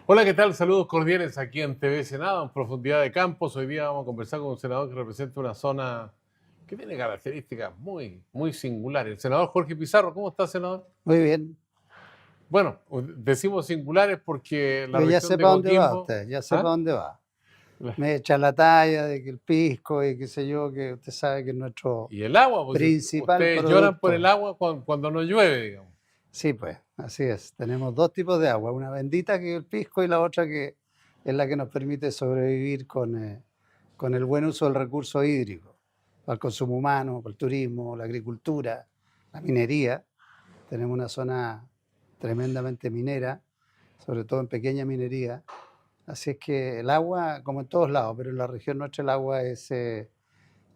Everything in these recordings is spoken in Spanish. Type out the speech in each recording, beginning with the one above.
Hola, ¿qué tal? Saludos cordiales aquí en TV Senado, en Profundidad de Campos. Hoy día vamos a conversar con un senador que representa una zona que tiene características muy singulares. El senador Jorge Pizarro, ¿cómo está, senador? Muy bien, Bueno, decimos singulares porque la porque ya región sé de para dónde va Coquimbo, usted, ya sé para ¿ah? dónde va. La- Me echa la talla de que el pisco y qué sé yo, que usted sabe que es nuestro Y el agua, pues principal ustedes lloran por el producto. agua cuando no llueve, digamos. Sí, pues, así es. Tenemos dos tipos de agua, una bendita que es el pisco y la otra que es la que nos permite sobrevivir con el buen uso del recurso hídrico, para el consumo humano, para el turismo, la agricultura, la minería. Tenemos una zona tremendamente minera, sobre todo en pequeña minería. Así es que el agua, como en todos lados, pero en la región nuestra el agua es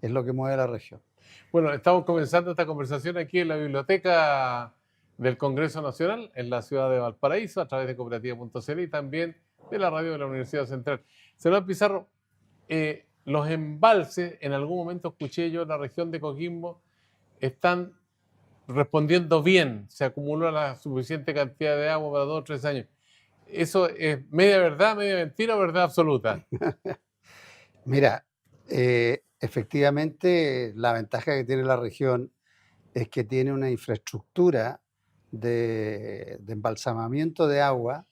lo que mueve la región. Bueno, estamos comenzando esta conversación aquí en la biblioteca del Congreso Nacional, en la ciudad de Valparaíso, a través de cooperativa.cl y también de la radio de la Universidad Central. Senador Pizarro, los embalses, en algún momento escuché yo en la región de Coquimbo, están respondiendo bien, se acumuló la suficiente cantidad de agua para 2 o 3 años. ¿Eso es media verdad, media mentira o verdad absoluta? Mira, efectivamente la ventaja que tiene la región es que tiene una infraestructura de embalsamamiento de agua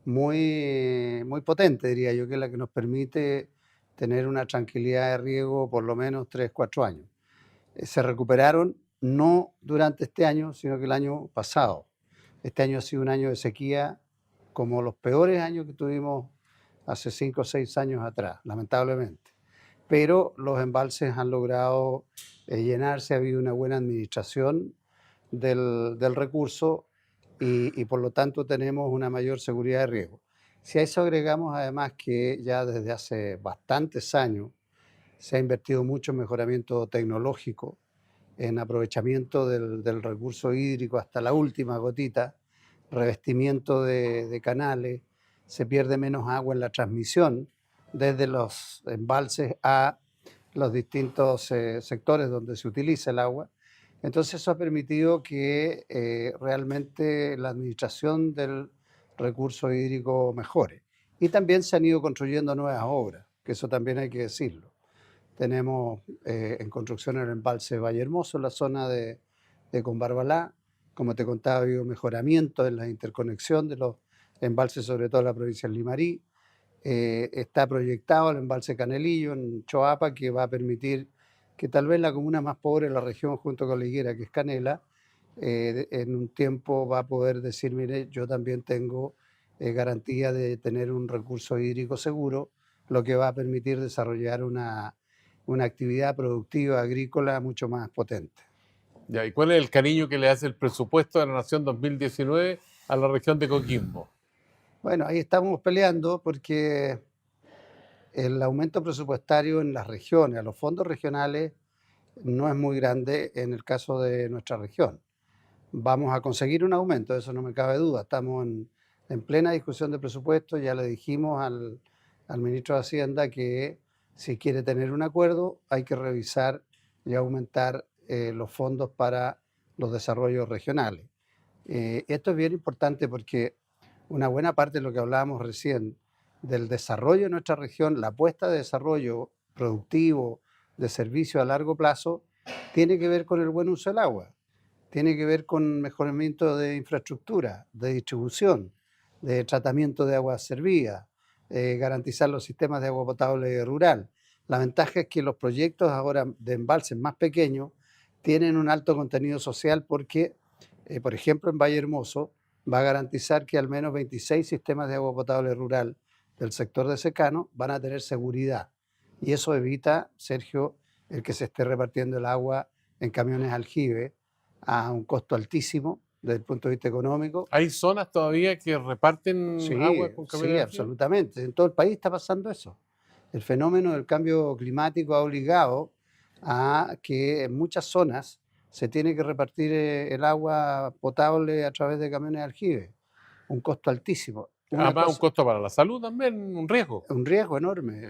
muy potente, diría yo, que es la que nos permite tener una tranquilidad de riego por lo menos 3, 4 años. Se recuperaron no durante este año, sino que el año pasado. Este año ha sido un año de sequía como los peores años que tuvimos hace 5 o 6 años atrás, lamentablemente. Pero los embalses han logrado llenarse, ha habido una buena administración del recurso y por lo tanto tenemos una mayor seguridad de riego. Si a eso agregamos además que ya desde hace bastantes años se ha invertido mucho en mejoramiento tecnológico, en aprovechamiento del recurso hídrico hasta la última gotita, revestimiento de canales, se pierde menos agua en la transmisión desde los embalses a los distintos sectores donde se utiliza el agua. Entonces eso ha permitido que realmente la administración del recurso hídrico mejore. Y también se han ido construyendo nuevas obras, que eso también hay que decirlo. Tenemos en construcción el embalse Valle Hermoso, en la zona de Combarbalá. Como te contaba, ha habido mejoramiento en la interconexión de los embalses, sobre todo en la provincia de Limarí. Está proyectado el embalse Canelillo en Choapa, que va a permitir que tal vez la comuna más pobre de la región, junto con la Higuera, que es Canela, en un tiempo va a poder decir, mire, yo también tengo garantía de tener un recurso hídrico seguro, lo que va a permitir desarrollar una actividad productiva agrícola mucho más potente. Ya, ¿y cuál es el cariño que le hace el presupuesto de la Nación 2019 a la región de Coquimbo? Bueno, ahí estamos peleando porque el aumento presupuestario en las regiones, a los fondos regionales, no es muy grande en el caso de nuestra región. Vamos a conseguir un aumento, eso no me cabe duda. Estamos en plena discusión de presupuesto, ya le dijimos al ministro de Hacienda que si quiere tener un acuerdo hay que revisar y aumentar los fondos para los desarrollos regionales. Esto es bien importante porque una buena parte de lo que hablábamos recién del desarrollo de nuestra región, la apuesta de desarrollo productivo, de servicio a largo plazo, tiene que ver con el buen uso del agua, tiene que ver con mejoramiento de infraestructura, de distribución, de tratamiento de aguas servidas, garantizar los sistemas de agua potable rural. La ventaja es que los proyectos ahora de embalses más pequeños tienen un alto contenido social porque, por ejemplo, en Valle Hermoso va a garantizar que al menos 26 sistemas de agua potable rural del sector de secano van a tener seguridad. Y eso evita, Sergio, el que se esté repartiendo el agua en camiones aljibe a un costo altísimo desde el punto de vista económico. ¿Hay zonas todavía que reparten Sí, agua con camiones sí, de aljibe? absolutamente. En todo el país está pasando eso. El fenómeno del cambio climático ha obligado a que en muchas zonas se tiene que repartir el agua potable a través de camiones de aljibe, un costo altísimo. Una Además, un cosa, costo para la salud también, un riesgo. un riesgo enorme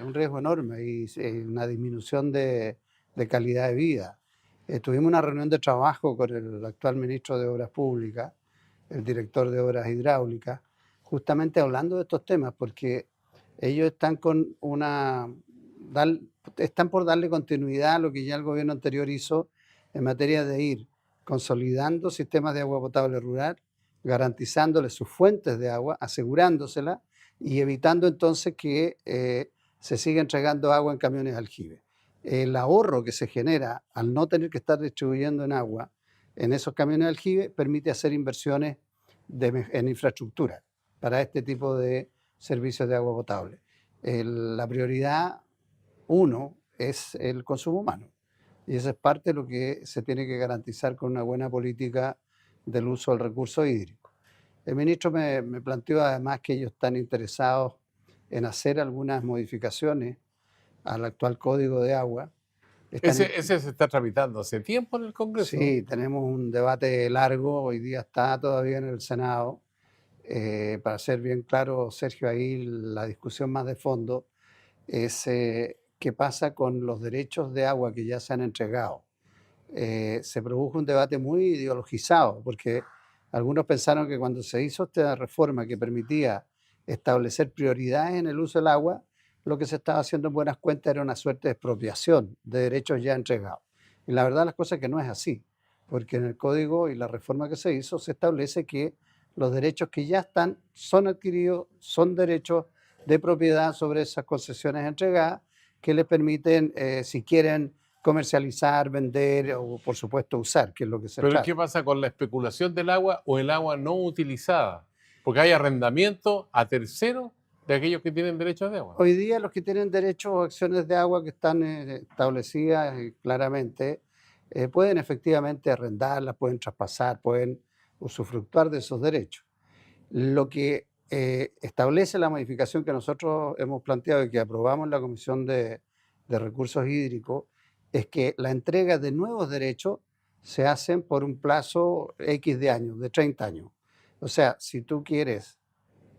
y una disminución de calidad de vida. Tuvimos una reunión de trabajo con el actual ministro de Obras Públicas, el director de Obras Hidráulicas, justamente hablando de estos temas, porque ellos están están por darle continuidad a lo que ya el gobierno anterior hizo en materia de ir consolidando sistemas de agua potable rural, garantizándole sus fuentes de agua, asegurándoselas y evitando entonces que se siga entregando agua en camiones de aljibe. El ahorro que se genera al no tener que estar distribuyendo en agua en esos camiones de aljibe permite hacer inversiones en infraestructura para este tipo de servicios de agua potable. La prioridad uno es el consumo humano y eso es parte de lo que se tiene que garantizar con una buena política del uso del recurso hídrico. El ministro me planteó además que ellos están interesados en hacer algunas modificaciones al actual código de agua. Ese se está tramitando hace tiempo en el Congreso. Sí, tenemos un debate largo, hoy día está todavía en el Senado. Para ser bien claro, Sergio, ahí la discusión más de fondo es qué pasa con los derechos de agua que ya se han entregado. Se produjo un debate muy ideologizado, porque algunos pensaron que cuando se hizo esta reforma que permitía establecer prioridades en el uso del agua, lo que se estaba haciendo en buenas cuentas era una suerte de expropiación de derechos ya entregados. Y la verdad las cosas es que no es así, porque en el código y la reforma que se hizo se establece que los derechos que ya están son adquiridos, son derechos de propiedad sobre esas concesiones entregadas que les permiten, si quieren, comercializar, vender o, por supuesto, usar, que es lo que se Pero trata. ¿qué pasa con la especulación del agua o el agua no utilizada? Porque hay arrendamiento a terceros de aquellos que tienen derechos de agua. Hoy día los que tienen derecho a acciones de agua que están establecidas claramente, pueden efectivamente arrendarlas, pueden traspasar, pueden usufructuar de esos derechos. Lo que establece la modificación que nosotros hemos planteado y que aprobamos en la Comisión de Recursos Hídricos es que la entrega de nuevos derechos se hacen por un plazo X de años, de 30 años. O sea, si tú quieres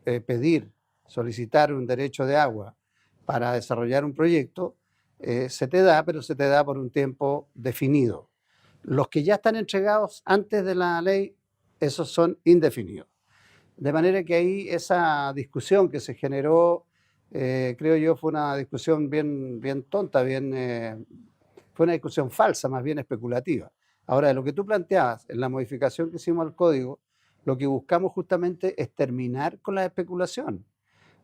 pedir, solicitar un derecho de agua para desarrollar un proyecto, se te da, pero se te da por un tiempo definido. Los que ya están entregados antes de la ley, esos son indefinidos. De manera que ahí esa discusión que se generó, creo yo, fue una discusión bien tonta, fue una discusión falsa, más bien especulativa. Ahora, de lo que tú planteabas en la modificación que hicimos al código, lo que buscamos justamente es terminar con la especulación,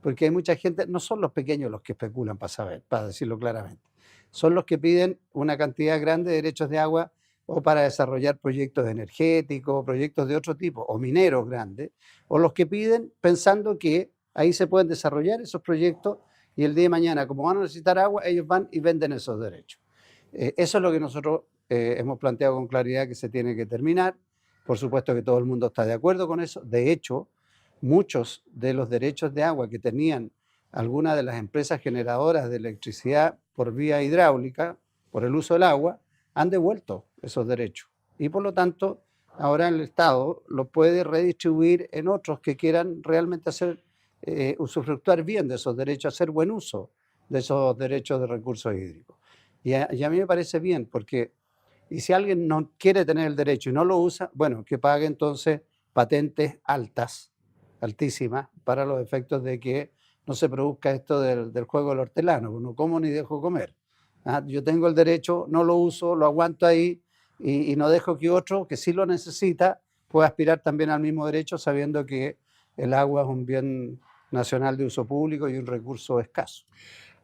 porque hay mucha gente, no son los pequeños los que especulan, para decirlo claramente, son los que piden una cantidad grande de derechos de agua o para desarrollar proyectos energéticos, proyectos de otro tipo, o mineros grandes, o los que piden pensando que ahí se pueden desarrollar esos proyectos y el día de mañana, como van a necesitar agua, ellos van y venden esos derechos. Eso es lo que nosotros hemos planteado con claridad que se tiene que terminar. Por supuesto que todo el mundo está de acuerdo con eso. De hecho, muchos de los derechos de agua que tenían algunas de las empresas generadoras de electricidad por vía hidráulica, por el uso del agua, han devuelto esos derechos. Y por lo tanto, ahora el Estado los puede redistribuir en otros que quieran realmente usufructuar bien de esos derechos, hacer buen uso de esos derechos de recursos hídricos. Y a mí me parece bien, porque y si alguien no quiere tener el derecho y no lo usa, bueno, que pague entonces patentes altas, altísimas, para los efectos de que no se produzca esto del juego del hortelano, no como ni dejo comer. Yo tengo el derecho, no lo uso, lo aguanto ahí y no dejo que otro que sí lo necesita pueda aspirar también al mismo derecho sabiendo que el agua es un bien nacional de uso público y un recurso escaso.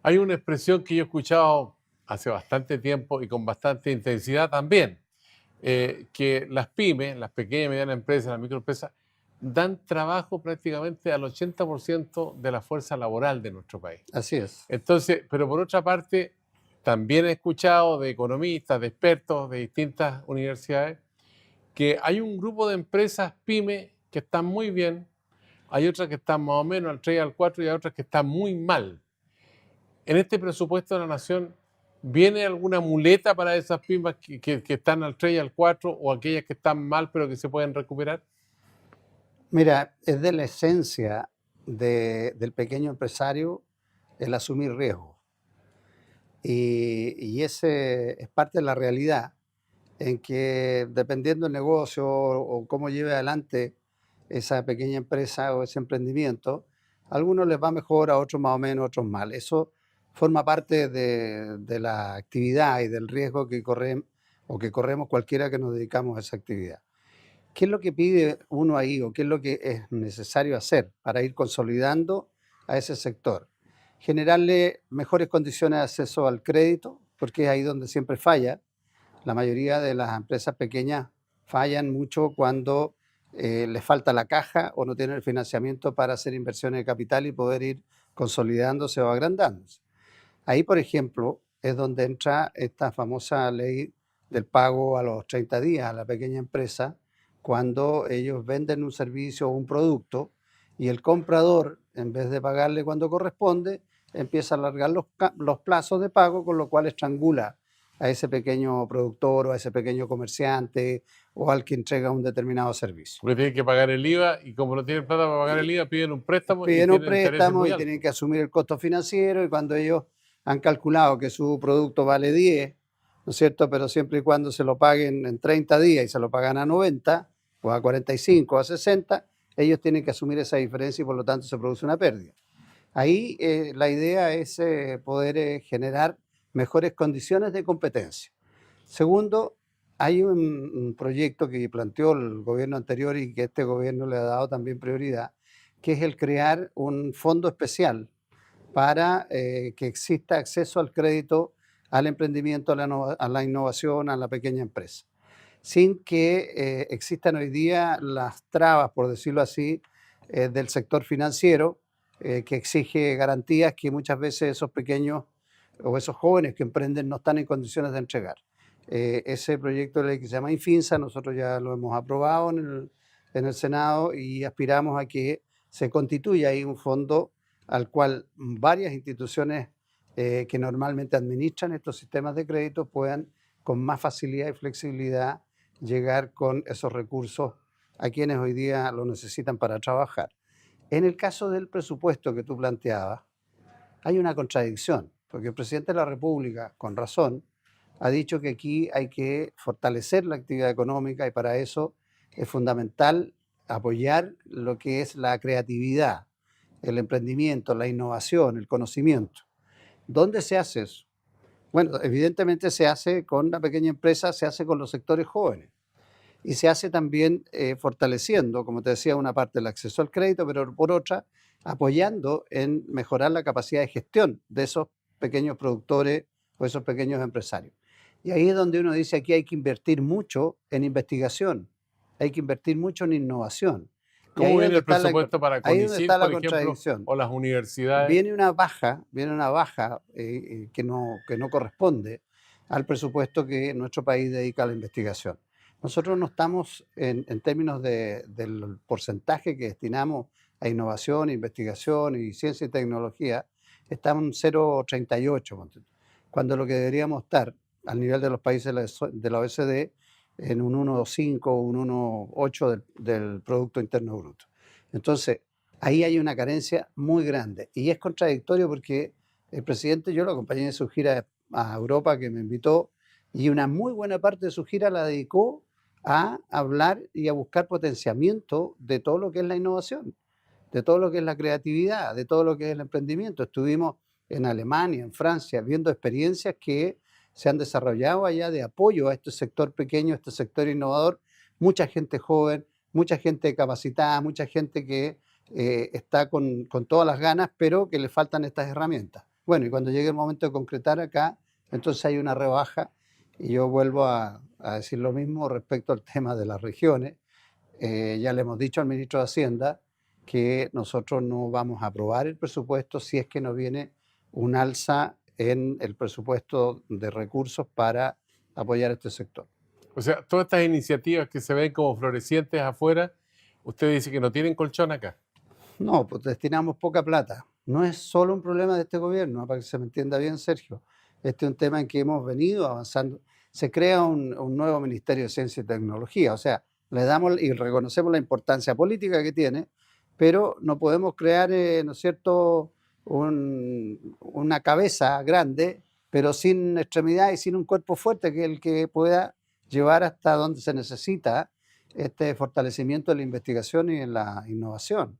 Hay una expresión que yo he escuchado hace bastante tiempo y con bastante intensidad también, que las pymes, las pequeñas y medianas empresas, las microempresas, dan trabajo prácticamente al 80% de la fuerza laboral de nuestro país. Así es. Entonces, pero por otra parte, también he escuchado de economistas, de expertos de distintas universidades, que hay un grupo de empresas pymes que están muy bien, hay otras que están más o menos al 3 y al 4 y hay otras que están muy mal. En este presupuesto de la Nación, ¿viene alguna muleta para esas pymes que están al 3 y al 4 o aquellas que están mal pero que se pueden recuperar? Mira, es de la esencia del pequeño empresario el asumir riesgos. Y ese es parte de la realidad, en que dependiendo del negocio o cómo lleve adelante esa pequeña empresa o ese emprendimiento. A algunos les va mejor, a otros más o menos, a otros mal. Eso forma parte de la actividad y del riesgo que que corremos cualquiera que nos dedicamos a esa actividad. ¿Qué es lo que pide uno ahí o qué es lo que es necesario hacer para ir consolidando a ese sector? Generarle mejores condiciones de acceso al crédito, porque es ahí donde siempre falla. La mayoría de las empresas pequeñas fallan mucho cuando les falta la caja o no tienen el financiamiento para hacer inversiones de capital y poder ir consolidándose o agrandándose. Ahí, por ejemplo, es donde entra esta famosa ley del pago a los 30 días a la pequeña empresa, cuando ellos venden un servicio o un producto y el comprador, en vez de pagarle cuando corresponde, empieza a alargar los plazos de pago, con lo cual estrangula a ese pequeño productor o a ese pequeño comerciante o al que entrega un determinado servicio. Porque tienen que pagar el IVA y como no tienen plata para pagar el IVA, piden un préstamo y Piden un tienen intereses préstamo muy y altos. tienen que asumir el costo financiero, y cuando ellos han calculado que su producto vale 10, ¿no es cierto? Pero siempre y cuando se lo paguen en 30 días y se lo pagan a 90 o a 45 o a 60, ellos tienen que asumir esa diferencia y por lo tanto se produce una pérdida. Ahí la idea es poder generar mejores condiciones de competencia. Segundo, hay un proyecto que planteó el gobierno anterior y que este gobierno le ha dado también prioridad, que es el crear un fondo especial para que exista acceso al crédito, al emprendimiento, a la innovación, a la pequeña empresa, sin que existan hoy día las trabas, por decirlo así, del sector financiero, que exige garantías que muchas veces esos pequeños o esos jóvenes que emprenden no están en condiciones de entregar. Ese proyecto de ley que se llama Infinsa, nosotros ya lo hemos aprobado en el Senado y aspiramos a que se constituya ahí un fondo al cual varias instituciones que normalmente administran estos sistemas de crédito puedan con más facilidad y flexibilidad llegar con esos recursos a quienes hoy día lo necesitan para trabajar. En el caso del presupuesto que tú planteabas, hay una contradicción, porque el presidente de la República, con razón, ha dicho que aquí hay que fortalecer la actividad económica y para eso es fundamental apoyar lo que es la creatividad, el emprendimiento, la innovación, el conocimiento. ¿Dónde se hace eso? Bueno, evidentemente se hace con la pequeña empresa, se hace con los sectores jóvenes y se hace también fortaleciendo, como te decía, una parte del acceso al crédito, pero por otra, apoyando en mejorar la capacidad de gestión de esos pequeños productores o esos pequeños empresarios. Y ahí es donde uno dice, aquí hay que invertir mucho en investigación, hay que invertir mucho en innovación. Y ¿Cómo viene el presupuesto para ahí es donde está CONICYT, la por ejemplo, contradicción. o las universidades? Viene una baja que no corresponde al presupuesto que nuestro país dedica a la investigación. Nosotros no estamos en términos del porcentaje que destinamos a innovación, investigación y ciencia y tecnología, estamos en 0,38, ponte tú, cuando lo que deberíamos estar al nivel de los países de la OECD en un 1,5 o un 1,8 del Producto Interno Bruto. Entonces, ahí hay una carencia muy grande y es contradictorio porque el presidente, yo lo acompañé en su gira a Europa que me invitó, y una muy buena parte de su gira la dedicó a hablar y a buscar potenciamiento de todo lo que es la innovación, de todo lo que es la creatividad, de todo lo que es el emprendimiento. Estuvimos en Alemania, en Francia, viendo experiencias que se han desarrollado allá de apoyo a este sector pequeño, a este sector innovador, mucha gente joven, mucha gente capacitada, mucha gente que está con todas las ganas, pero que le faltan estas herramientas. Bueno, y cuando llegue el momento de concretar acá, entonces hay una rebaja y yo vuelvo a decir lo mismo respecto al tema de las regiones. Ya le hemos dicho al ministro de Hacienda que nosotros no vamos a aprobar el presupuesto si es que no viene un alza en el presupuesto de recursos para apoyar este sector. O sea, todas estas iniciativas que se ven como florecientes afuera, usted dice que no tienen colchón acá. No, pues destinamos poca plata. No es solo un problema de este gobierno, para que se me entienda bien, Sergio. Este es un tema en que hemos venido avanzando. Se crea un nuevo Ministerio de Ciencia y Tecnología, o sea, le damos y reconocemos la importancia política que tiene, pero no podemos crear, ¿no es cierto?, una cabeza grande, pero sin extremidad y sin un cuerpo fuerte, que es el que pueda llevar hasta donde se necesita este fortalecimiento de la investigación y en la innovación.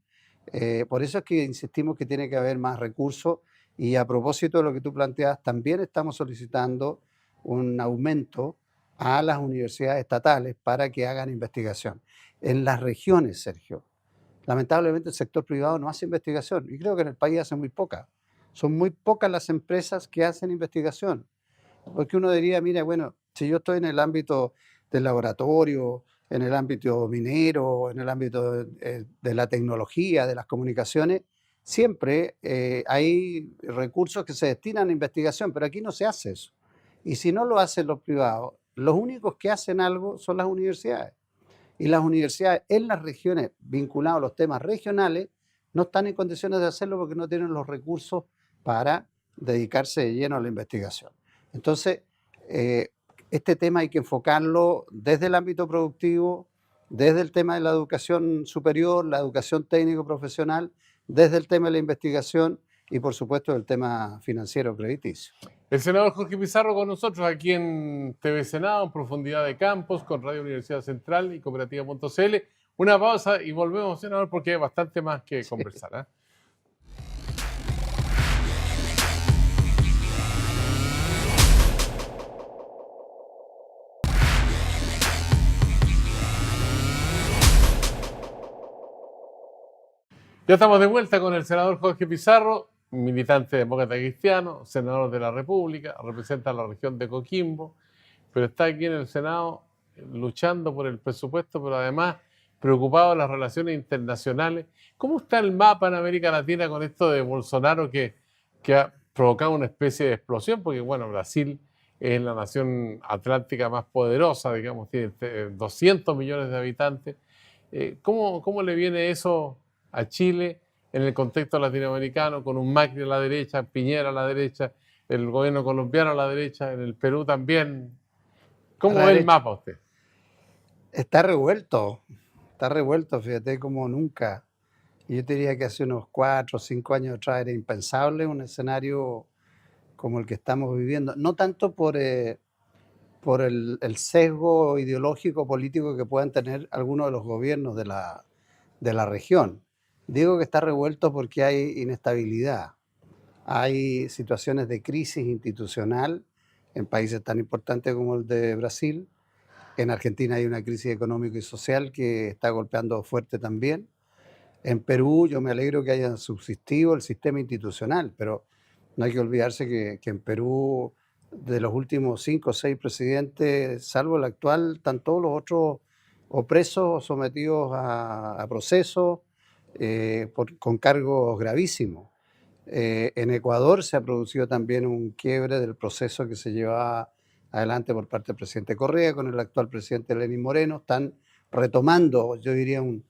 Por eso es que insistimos que tiene que haber más recursos y a propósito de lo que tú planteas, también estamos solicitando un aumento a las universidades estatales para que hagan investigación. En las regiones, Sergio, lamentablemente el sector privado no hace investigación y creo que en el país hace muy poca. Son muy pocas las empresas que hacen investigación. Porque uno diría, mira, bueno, si yo estoy en el ámbito del laboratorio, en el ámbito minero, en el ámbito de la tecnología, de las comunicaciones, siempre hay recursos que se destinan a investigación, pero aquí no se hace eso. Y si no lo hacen los privados, los únicos que hacen algo son las universidades. Y las universidades en las regiones vinculadas a los temas regionales no están en condiciones de hacerlo porque no tienen los recursos para dedicarse de lleno a la investigación. Entonces, este tema hay que enfocarlo desde el ámbito productivo, desde el tema de la educación superior, la educación técnico-profesional, desde el tema de la investigación y, por supuesto, el tema financiero crediticio. El senador Jorge Pizarro con nosotros aquí en TV Senado, en Profundidad de Campos, con Radio Universidad Central y Cooperativa.cl. Una pausa y volvemos, senador, porque hay bastante más que conversar, ¿eh? Ya estamos de vuelta con el senador Jorge Pizarro, militante demócrata cristiano, senador de la República, representa la región de Coquimbo, pero está aquí en el Senado luchando por el presupuesto, pero además preocupado de las relaciones internacionales. ¿Cómo está el mapa en América Latina con esto de Bolsonaro que ha provocado una especie de explosión? Porque, bueno, Brasil es la nación atlántica más poderosa, digamos, tiene 200 millones de habitantes. ¿Cómo le viene eso a Chile en el contexto latinoamericano, con un Macri a la derecha, Piñera a la derecha, el gobierno colombiano a la derecha, en el Perú también? A ¿Cómo la ve el derecha. mapa usted? Está revuelto, fíjate, como nunca. Yo te diría que hace unos 4 o 5 años atrás era impensable un escenario como el que estamos viviendo, no tanto por el sesgo ideológico político que puedan tener algunos de los gobiernos de la región. Digo que está revuelto porque hay inestabilidad, hay situaciones de crisis institucional en países tan importantes como el de Brasil. En Argentina hay una crisis económica y social que está golpeando fuerte también. En Perú yo me alegro que haya subsistido el sistema institucional, pero no hay que olvidarse que en Perú de los últimos 5 o 6 presidentes, salvo el actual, están todos los otros o presos o sometidos a procesos con cargos gravísimos. En Ecuador se ha producido también un quiebre del proceso que se llevaba adelante por parte del presidente Correa con el actual presidente Lenín Moreno. Están retomando, yo diría, un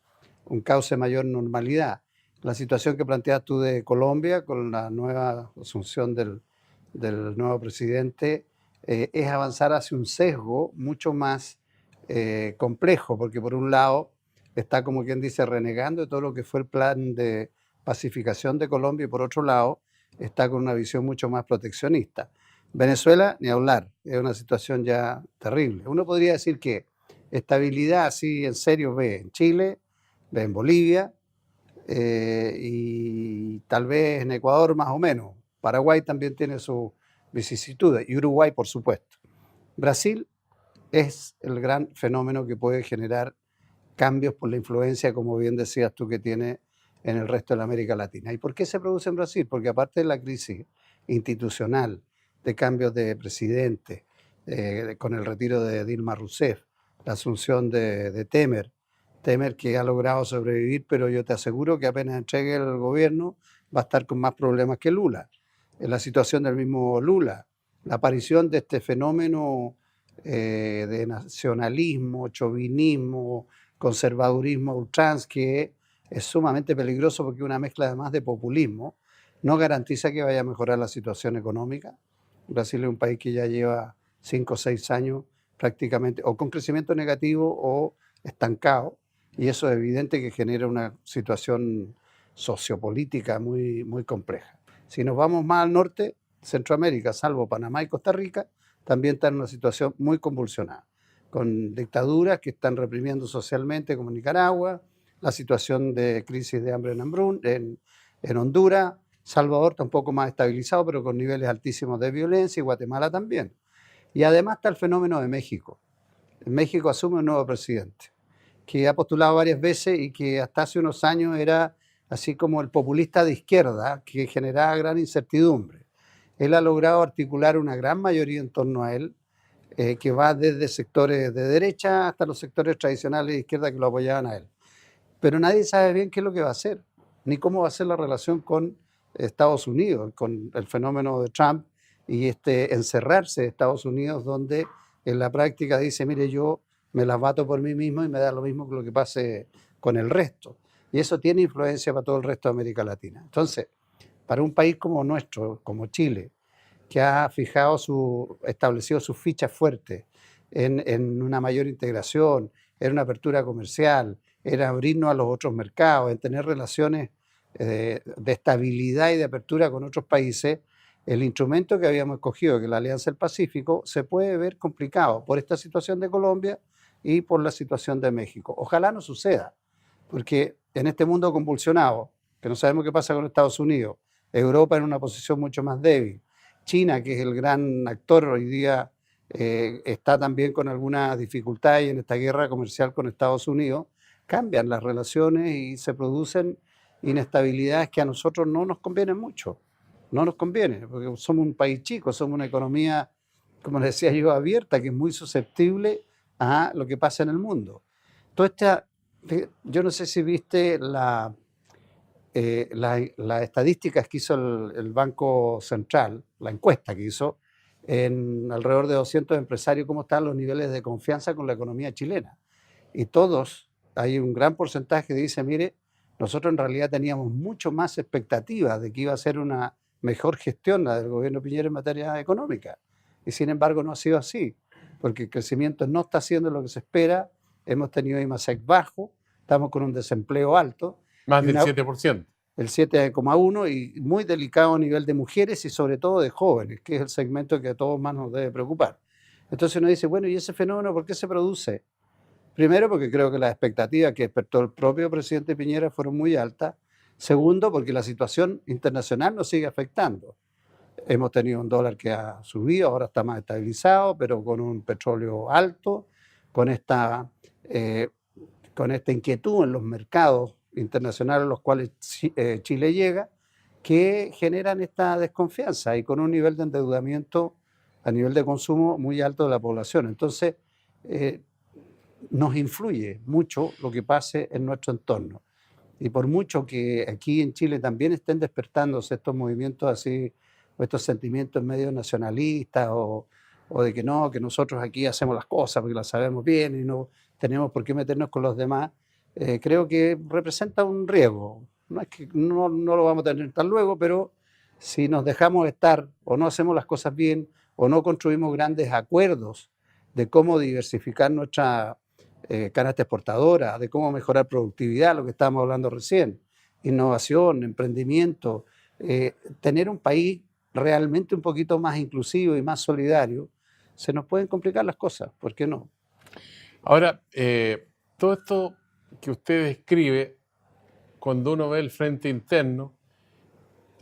cauce de mayor normalidad. La situación que planteas tú de Colombia con la nueva asunción del nuevo presidente es avanzar hacia un sesgo mucho más complejo, porque por un lado está, como quien dice, renegando de todo lo que fue el plan de pacificación de Colombia y por otro lado está con una visión mucho más proteccionista. Venezuela, ni hablar, es una situación ya terrible. Uno podría decir que estabilidad así en serio ve en Chile, ve en Bolivia y tal vez en Ecuador más o menos. Paraguay también tiene sus vicisitudes y Uruguay, por supuesto. Brasil es el gran fenómeno que puede generar cambios por la influencia, como bien decías tú, que tiene en el resto de la América Latina. ¿Y por qué se produce en Brasil? Porque aparte de la crisis institucional, de cambios de presidente, con el retiro de Dilma Rousseff, la asunción de Temer que ha logrado sobrevivir, pero yo te aseguro que apenas entregue el gobierno va a estar con más problemas que Lula. En la situación del mismo Lula, la aparición de este fenómeno de nacionalismo, chauvinismo, conservadurismo ultrans, que es sumamente peligroso porque una mezcla además de populismo no garantiza que vaya a mejorar la situación económica. Brasil es un país que ya lleva 5 o 6 años prácticamente o con crecimiento negativo o estancado, y eso es evidente que genera una situación sociopolítica muy, muy compleja. Si nos vamos más al norte, Centroamérica, salvo Panamá y Costa Rica, también está en una situación muy convulsionada. con dictaduras que están reprimiendo socialmente, como Nicaragua, la situación de crisis de hambre en Honduras, Salvador está un poco más estabilizado, pero con niveles altísimos de violencia, y Guatemala también. Y además está el fenómeno de México. En México asume un nuevo presidente, que ha postulado varias veces y que hasta hace unos años era así como el populista de izquierda, que generaba gran incertidumbre. Él ha logrado articular una gran mayoría en torno a él, que va desde sectores de derecha hasta los sectores tradicionales de izquierda que lo apoyaban a él. Pero nadie sabe bien qué es lo que va a hacer, ni cómo va a ser la relación con Estados Unidos, con el fenómeno de Trump y encerrarse de Estados Unidos, donde en la práctica dice, mire, yo me las bato por mí mismo y me da lo mismo que lo que pase con el resto. Y eso tiene influencia para todo el resto de América Latina. Entonces, para un país como nuestro, como Chile, que ha establecido sus fichas fuertes en una mayor integración, en una apertura comercial, en abrirnos a los otros mercados, en tener relaciones de estabilidad y de apertura con otros países, el instrumento que habíamos escogido, que es la Alianza del Pacífico, se puede ver complicado por esta situación de Colombia y por la situación de México. Ojalá no suceda, porque en este mundo convulsionado, que no sabemos qué pasa con Estados Unidos, Europa en una posición mucho más débil, China, que es el gran actor hoy día, está también con algunas dificultades en esta guerra comercial con Estados Unidos, cambian las relaciones y se producen inestabilidades que a nosotros no nos convienen mucho. No nos conviene, porque somos un país chico, somos una economía, como les decía yo, abierta, que es muy susceptible a lo que pasa en el mundo. Yo no sé si viste las estadísticas que hizo el Banco Central, la encuesta que hizo, en alrededor de 200 empresarios, cómo están los niveles de confianza con la economía chilena. Y todos, hay un gran porcentaje que dice, mire, nosotros en realidad teníamos mucho más expectativas de que iba a ser una mejor gestión la del gobierno Piñera en materia económica. Y sin embargo no ha sido así, porque el crecimiento no está siendo lo que se espera, hemos tenido IMASEC bajo, estamos con un desempleo alto, Más y del 7%. el 7,1 y muy delicado a nivel de mujeres y sobre todo de jóvenes, que es el segmento que a todos más nos debe preocupar. Entonces uno dice, bueno, ¿y ese fenómeno por qué se produce? Primero, porque creo que las expectativas que despertó el propio presidente Piñera fueron muy altas. Segundo, porque la situación internacional nos sigue afectando. Hemos tenido un dólar que ha subido, ahora está más estabilizado, pero con un petróleo alto, con esta, eh, con esta inquietud en los mercados internacionales a los cuales Chile llega, que generan esta desconfianza y con un nivel de endeudamiento a nivel de consumo muy alto de la población. Entonces, nos influye mucho lo que pase en nuestro entorno. Y por mucho que aquí en Chile también estén despertándose estos movimientos así, o estos sentimientos medio nacionalistas, o de que no, que nosotros aquí hacemos las cosas porque las sabemos bien y no tenemos por qué meternos con los demás, creo que representa un riesgo. No es que no lo vamos a tener tan luego, pero si nos dejamos estar o no hacemos las cosas bien o no construimos grandes acuerdos de cómo diversificar nuestra canasta exportadora, de cómo mejorar productividad, lo que estábamos hablando recién, innovación, emprendimiento, tener un país realmente un poquito más inclusivo y más solidario, se nos pueden complicar las cosas, ¿por qué no? Ahora, todo esto que usted describe, cuando uno ve el frente interno,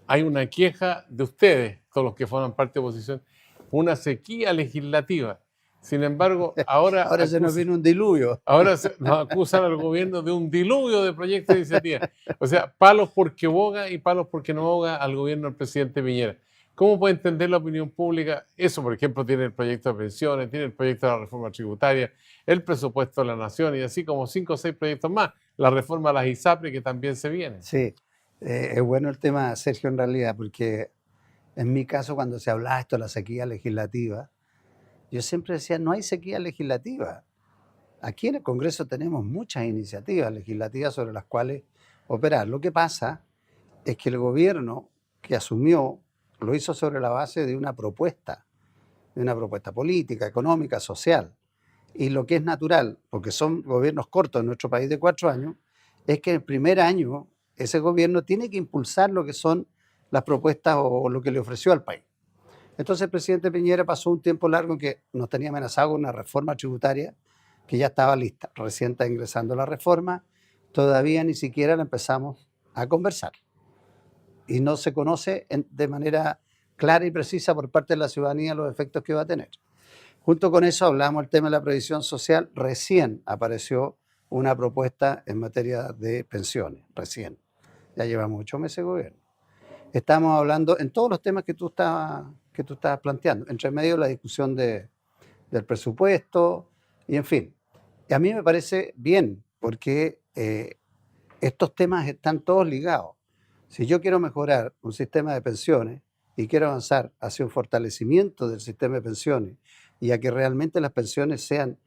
hay una queja de ustedes, todos los que forman parte de oposición, una sequía legislativa. Sin embargo, Ahora se nos viene un diluvio. ahora nos acusan al gobierno de un diluvio de proyectos de iniciativa. O sea, palos porque boga y palos porque no boga al gobierno del presidente Piñera. ¿Cómo puede entender la opinión pública? Eso, por ejemplo, tiene el proyecto de pensiones, tiene el proyecto de la reforma tributaria, el presupuesto de la nación y así como 5 o 6 proyectos más. La reforma a las ISAPRE que también se viene. Sí, es bueno el tema, Sergio, en realidad, porque en mi caso, cuando se hablaba esto de la sequía legislativa, yo siempre decía, no hay sequía legislativa. Aquí en el Congreso tenemos muchas iniciativas legislativas sobre las cuales operar. Lo que pasa es que el gobierno que asumió lo hizo sobre la base de una propuesta política, económica, social. Y lo que es natural, porque son gobiernos cortos en nuestro país de 4 años, es que el primer año ese gobierno tiene que impulsar lo que son las propuestas o lo que le ofreció al país. Entonces el presidente Piñera pasó un tiempo largo en que nos tenía amenazado con una reforma tributaria que ya estaba lista. Recién está ingresando la reforma, todavía ni siquiera la empezamos a conversar. Y no se conoce de manera clara y precisa por parte de la ciudadanía los efectos que va a tener. Junto con eso hablamos del tema de la previsión social. Recién apareció una propuesta en materia de pensiones, recién. Ya llevamos 8 meses de gobierno. Estamos hablando en todos los temas que tú estabas planteando, entre medio la discusión del presupuesto y en fin. Y a mí me parece bien porque estos temas están todos ligados. Si yo quiero mejorar un sistema de pensiones y quiero avanzar hacia un fortalecimiento del sistema de pensiones y a que realmente las pensiones sean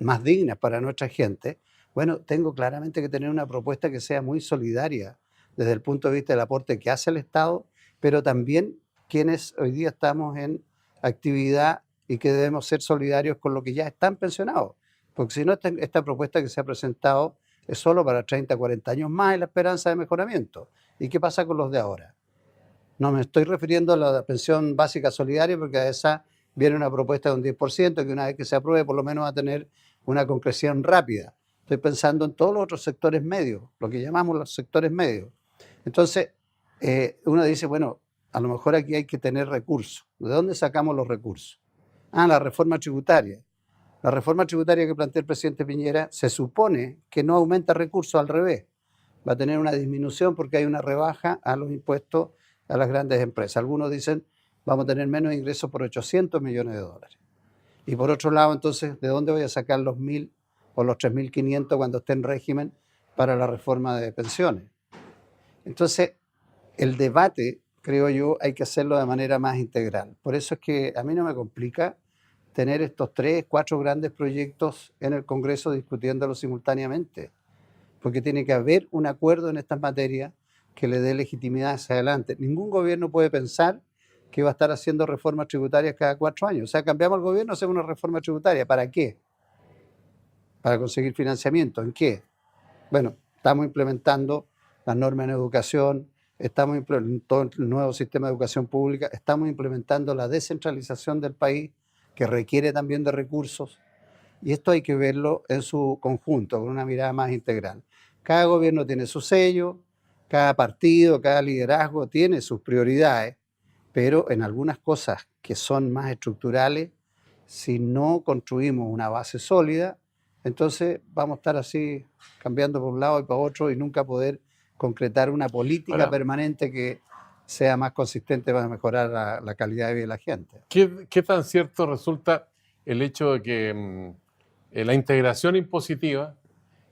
más dignas para nuestra gente, bueno, tengo claramente que tener una propuesta que sea muy solidaria desde el punto de vista del aporte que hace el Estado, pero también quienes hoy día estamos en actividad y que debemos ser solidarios con los que ya están pensionados. Porque si no, esta propuesta que se ha presentado es solo para 30, 40 años más y la esperanza de mejoramiento. ¿Y qué pasa con los de ahora? No me estoy refiriendo a la pensión básica solidaria porque a esa viene una propuesta de un 10% que una vez que se apruebe por lo menos va a tener una concreción rápida. Estoy pensando en todos los otros sectores medios, lo que llamamos los sectores medios. Entonces, uno dice, bueno, a lo mejor aquí hay que tener recursos. ¿De dónde sacamos los recursos? La reforma tributaria. La reforma tributaria que plantea el presidente Piñera se supone que no aumenta recursos, al revés. Va a tener una disminución porque hay una rebaja a los impuestos a las grandes empresas. Algunos dicen, vamos a tener menos ingresos por 800 millones de dólares. Y por otro lado, entonces, ¿de dónde voy a sacar los 1.000 o los 3.500 cuando esté en régimen para la reforma de pensiones? Entonces, el debate, creo yo, hay que hacerlo de manera más integral. Por eso es que a mí no me complica tener estos 3, 4 grandes proyectos en el Congreso discutiéndolos simultáneamente, porque tiene que haber un acuerdo en estas materias que le dé legitimidad hacia adelante. Ningún gobierno puede pensar que va a estar haciendo reformas tributarias cada 4 años. O sea, cambiamos el gobierno, hacemos una reforma tributaria. ¿Para qué? Para conseguir financiamiento. ¿En qué? Bueno, estamos implementando las normas en educación, estamos implementando todo el nuevo sistema de educación pública, estamos implementando la descentralización del país, que requiere también de recursos, y esto hay que verlo en su conjunto, con una mirada más integral. Cada gobierno tiene su sello, cada partido, cada liderazgo tiene sus prioridades, pero en algunas cosas que son más estructurales, si no construimos una base sólida, entonces vamos a estar así cambiando por un lado y para otro y nunca poder concretar una política permanente que sea más consistente para mejorar la calidad de vida de la gente. ¿Qué tan cierto resulta el hecho de que la integración impositiva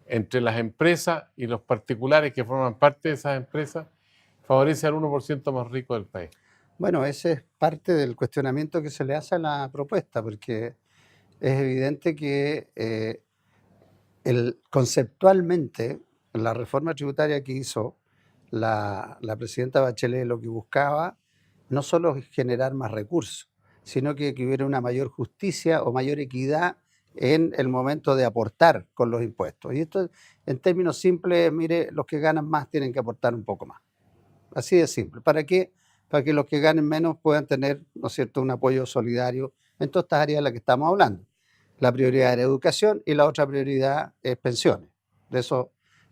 entre las empresas y los particulares que forman parte de esas empresas favorece al 1% más rico del país? Bueno, ese es parte del cuestionamiento que se le hace a la propuesta, porque es evidente que conceptualmente la reforma tributaria que hizo la presidenta Bachelet lo que buscaba no solo es generar más recursos, sino que hubiera una mayor justicia o mayor equidad en el momento de aportar con los impuestos. Y esto, en términos simples, mire, los que ganan más tienen que aportar un poco más. Así de simple. ¿Para qué? Para que los que ganen menos puedan tener, ¿no es cierto?, un apoyo solidario en todas estas áreas de las que estamos hablando. La prioridad era educación y la otra prioridad es pensiones.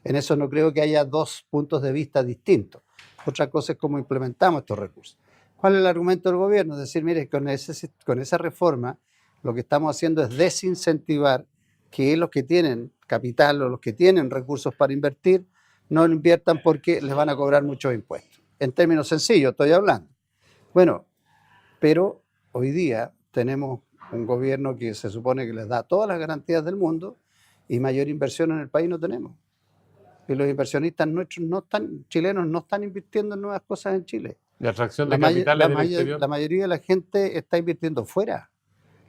En eso no creo que haya dos puntos de vista distintos. Otra cosa es cómo implementamos estos recursos. ¿Cuál es el argumento del gobierno? Es decir, mire, con esa reforma lo que estamos haciendo es desincentivar que los que tienen capital o los que tienen recursos para invertir no lo inviertan porque les van a cobrar muchos impuestos. En términos sencillos estoy hablando. Bueno, pero hoy día tenemos un gobierno que se supone que les da todas las garantías del mundo y mayor inversión en el país no tenemos. Y los inversionistas nuestros chilenos no están invirtiendo en nuevas cosas en Chile. ¿De atracción de capitales del exterior? La mayoría de la gente está invirtiendo fuera.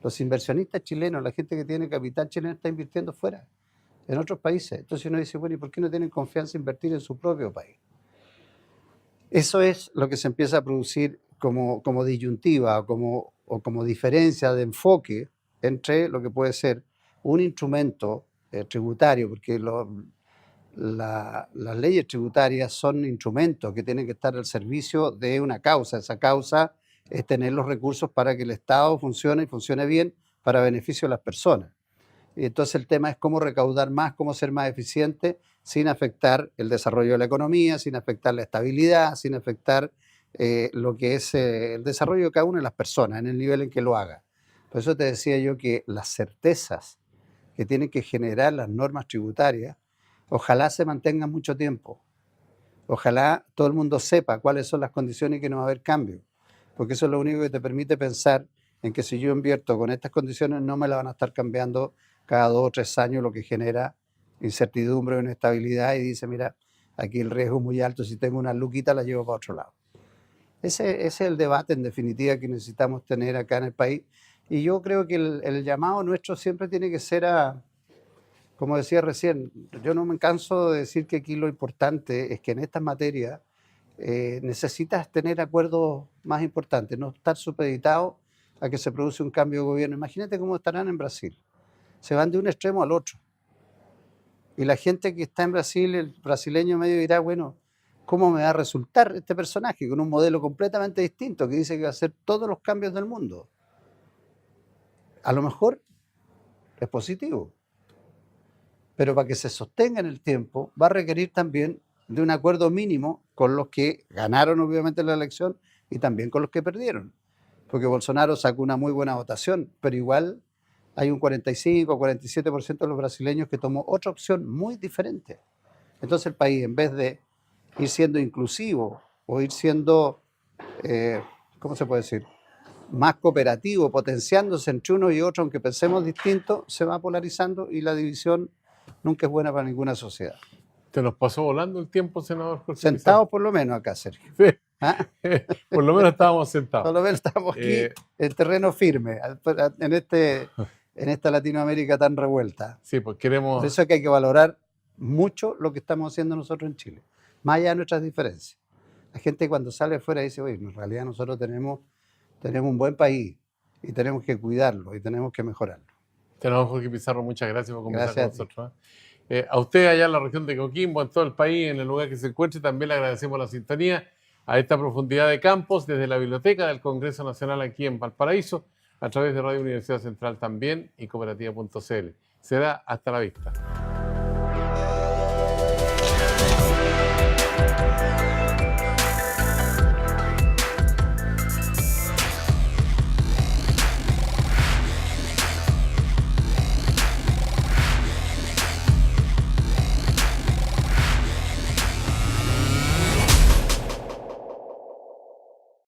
Los inversionistas chilenos, la gente que tiene capital chileno está invirtiendo fuera, en otros países. Entonces uno dice, bueno, ¿y por qué no tienen confianza en invertir en su propio país? Eso es lo que se empieza a producir como disyuntiva o como diferencia de enfoque entre lo que puede ser un instrumento tributario, porque las leyes tributarias son instrumentos que tienen que estar al servicio de una causa. Esa causa es tener los recursos para que el Estado funcione y funcione bien para beneficio de las personas. Y entonces el tema es cómo recaudar más, cómo ser más eficiente sin afectar el desarrollo de la economía, sin afectar la estabilidad, sin afectar lo que es el desarrollo de cada una de las personas en el nivel en que lo haga. Por eso te decía yo que las certezas que tienen que generar las normas tributarias, ojalá se mantengan mucho tiempo. Ojalá todo el mundo sepa cuáles son las condiciones y que no va a haber cambio, porque eso es lo único que te permite pensar en que si yo invierto con estas condiciones no me la van a estar cambiando cada 2 o 3 años, lo que genera incertidumbre o inestabilidad y dice, mira, aquí el riesgo es muy alto, si tengo una luquita la llevo para otro lado. Ese es el debate en definitiva que necesitamos tener acá en el país y yo creo que el llamado nuestro siempre tiene que ser a, como decía recién, yo no me canso de decir que aquí lo importante es que en estas materias necesitas tener acuerdos más importantes, no estar supeditado a que se produce un cambio de gobierno. Imagínate cómo estarán en Brasil. Se van de un extremo al otro. Y la gente que está en Brasil, el brasileño medio dirá, bueno, ¿cómo me va a resultar este personaje con un modelo completamente distinto que dice que va a hacer todos los cambios del mundo? A lo mejor es positivo, pero para que se sostenga en el tiempo va a requerir también de un acuerdo mínimo con los que ganaron obviamente la elección y también con los que perdieron. Porque Bolsonaro sacó una muy buena votación, pero igual hay un 45 o 47% de los brasileños que tomó otra opción muy diferente. Entonces el país, en vez de ir siendo inclusivo o ir siendo, ¿cómo se puede decir?, más cooperativo, potenciándose entre uno y otro, aunque pensemos distinto, se va polarizando y la división nunca es buena para ninguna sociedad. Se nos pasó volando el tiempo, senador Jorge Sentados Pizarro. por lo menos acá, Sergio. Sí, ¿Ah? por lo menos estábamos Por sentados. lo menos estamos aquí Eh, en terreno firme, en esta Latinoamérica tan revuelta. sí, pues Por queremos, eso es que hay que valorar mucho lo que estamos haciendo nosotros en Chile, más allá de nuestras diferencias. La gente cuando sale afuera dice, oye, en realidad nosotros tenemos un buen país y tenemos que cuidarlo y tenemos que mejorarlo. senador Jorge Pizarro, muchas gracias por conversar Gracias con a ti. nosotros. A usted allá en la región de Coquimbo, en todo el país, en el lugar que se encuentre, también le agradecemos la sintonía a esta profundidad de campos desde la biblioteca del Congreso Nacional aquí en Valparaíso, a través de Radio Universidad Central también y cooperativa.cl. Será hasta la vista.